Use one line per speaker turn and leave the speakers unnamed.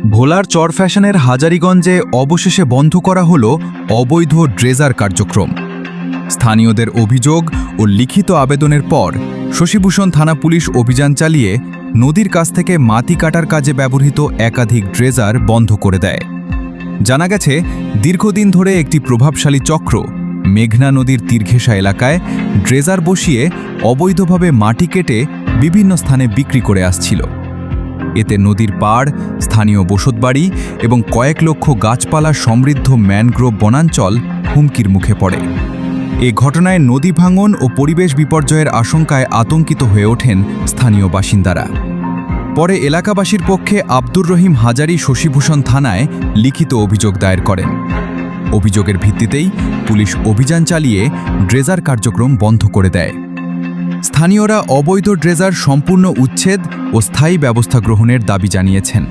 ভোলার চরফ্যাশনের হাজারীগঞ্জে অবশেষে বন্ধ করা হলো অবৈধ ড্রেজার কার্যক্রম। স্থানীয়দের অভিযোগ ও লিখিত আবেদনের পর শশীভূষণ থানা পুলিশ অভিযান চালিয়ে নদীর কাছ থেকে মাটি কাটার কাজে ব্যবহৃত একাধিক ড্রেজার বন্ধ করে দেয়। জানা গেছে, দীর্ঘদিন ধরে একটি প্রভাবশালী চক্র মেঘনা নদীর তীরঘেঁষা এলাকায় ড্রেজার বসিয়ে অবৈধভাবে মাটি কেটে বিভিন্ন স্থানে বিক্রি করে আসছিল। এতে নদীর পাড়, স্থানীয় বসতবাড়ি এবং কয়েক লক্ষ গাছপালা সমৃদ্ধ ম্যানগ্রোভ বনাঞ্চল হুমকির মুখে পড়ে। এ ঘটনায় নদী ভাঙন ও পরিবেশ বিপর্যয়ের আশঙ্কায় আতঙ্কিত হয়ে ওঠেন স্থানীয় বাসিন্দারা। পরে এলাকাবাসীর পক্ষে আব্দুর রহিম হাজারী শশীভূষণ থানায় লিখিত অভিযোগ দায়ের করেন। অভিযোগের ভিত্তিতেই পুলিশ অভিযান চালিয়ে ড্রেজার কার্যক্রম বন্ধ করে দেয়। স্থানীয়রা অবৈধ ড্রেজার সম্পূর্ণ উচ্ছেদ ও স্থায়ী ব্যবস্থা গ্রহণের দাবি জানিয়েছেন।